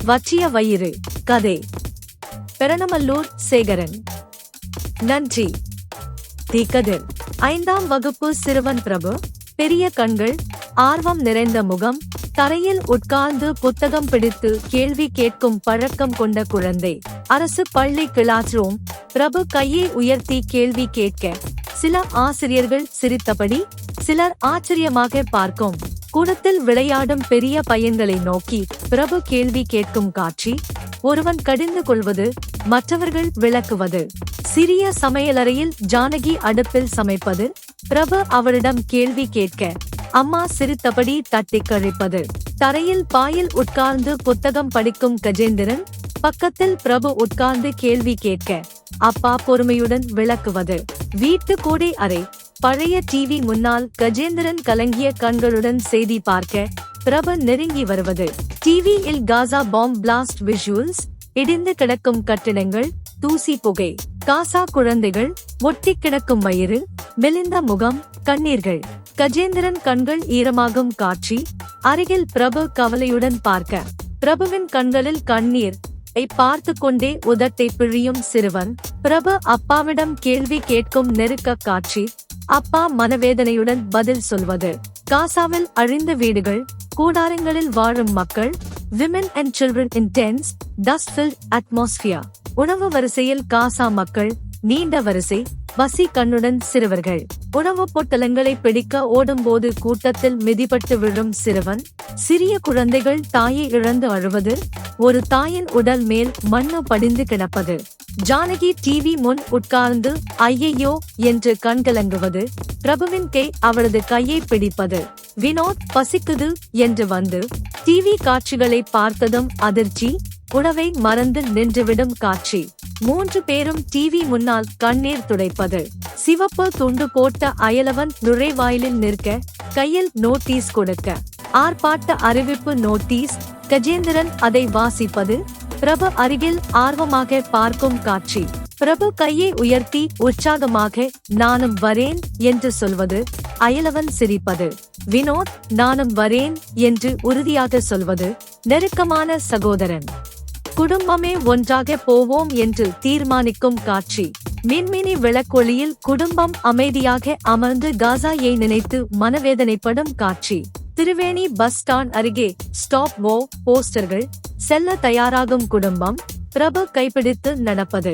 வற்றிய வயிறு. கதை பெரணமல்லூர் சேகரன். நன்றி. திகதிர். 5ஆம் வகுப்பு சிறுவன் பிரபு. பெரிய கண்கள், ஆர்வம் நிறைந்த முகம், தரையில் உட்கார்ந்து புத்தகம் பிடித்து கேள்வி கேட்கும் பழக்கம் கொண்ட குழந்தை. அரசு பள்ளி கிளாஸ் ரூம். பிரபு கையை உயர்த்தி கேள்வி கேட்க சில ஆசிரியர்கள் சிரித்தபடி, சிலர் ஆச்சரியமாக பார்க்கும். கூடத்தில் விளையாடும் பெரிய பையன்களை நோக்கி பிரபு கேள்வி கேட்கும் காட்சி. ஒருவன் கடிந்து கொள்வது, மற்றவர்கள் விளக்குவது. சிறிய சமையலறையில் ஜானகி அடுப்பில் சமைப்பது. பிரபு அவரிடம் கேள்வி கேட்க அம்மா சிரித்தபடி தட்டி கழிப்பது. தரையில் பாயில் உட்கார்ந்து புத்தகம் படிக்கும் கஜேந்திரன் பக்கத்தில் பிரபு உட்கார்ந்து கேள்வி கேட்க அப்பா பொறுமையுடன் விளக்குவது. வீட்டு கோடை அறை. பழைய டிவி முன்னால் கஜேந்திரன் கலங்கிய கண்களுடன் செய்தி பார்க்க பிரபு நெருங்கி வருவது. டிவியில் காசா பாம் பிளாஸ்ட் விஷுவல்ஸ். இடிந்து கிடக்கும் கட்டிடங்கள், தூசி புகை. காசா குழந்தைகள், ஒட்டி கிடக்கும் வயிறு, மெலிந்த முகம், கண்ணீர்கள். கஜேந்திரன் கண்கள் ஈரமாகும் காட்சி. அருகில் பிரபு கவலையுடன் பார்க்க பிரபுவின் கண்களில் கண்ணீர் பார்த்து கொண்டே உதட்டை பிழியும் சிறுவன். பிரபு அப்பாவிடம் கேள்வி கேட்கும் நெருக்க காட்சி. அப்பா மனவேதனையுடன் பதில் சொல்வது. காசாவில் அழிந்த வீடுகள், கூடாரங்களில் வாழும் மக்கள். Women and children in tents, dust-filled atmosphere. உணவு வரிசையில் காசா மக்கள், நீண்ட வரிசை, பசி கண்ணுடன் சிறுவர்கள். உணவு பொட்டலங்களை பிடிக்க ஓடும்போது கூட்டத்தில் மிதிபட்டு விழும் சிறுவன். சிறிய குழந்தைகள் தாயை இழந்து அழுவது. ஒரு தாயின் உடல் மேல் மண்ணு படிந்து கிடப்பது. ஜானகி டிவி முன் உட்கார்ந்து ஐயையோ என்று கண்கலங்குவது. பிரபுவின் கை அவளது கையை பிடிப்பது. வினோத் பசிக்குது என்று வந்து டிவி காட்சிகளை பார்த்ததும் அதிர்ச்சி. உணவை மறந்து நின்றுவிடும் காட்சி. 3 பேரும் டிவி முன்னால் கண்ணீர் துடைப்பது. சிவப்பு துண்டு போட்ட அயலவன் நுழைவாயிலில் நிற்க கையில் நோட்டீஸ் கொடுக்க ஆர்ப்பாட்ட அறிவிப்பு நோட்டீஸ். கஜேந்திரன் அதை வாசிப்பது. பிரபு அருகில் ஆர்வமாக பார்க்கும் காட்சி. பிரபு கையை உயர்த்தி உற்சாகமாக நானும் வரேன் என்று சொல்வது. அயலவன் சிரிப்பது. வினோத் நானும் வரேன் என்று உறுதியாக சொல்வது. நெருக்கமான சகோதரன். குடும்பமே ஒன்றாக போவோம் என்று தீர்மானிக்கும் காட்சி. மின்மினி விளக்கொளியில் குடும்பம் அமைதியாக அமர்ந்து காசாயை நினைத்து மனவேதனைப்படும் காட்சி. திருவேணி பஸ் ஸ்டாண்ட் அருகே ஸ்டாப் வோ போஸ்டர்கள். செல்ல தயாராகும் குடும்பம். பிரபு கைப்பிடித்து நடப்பது.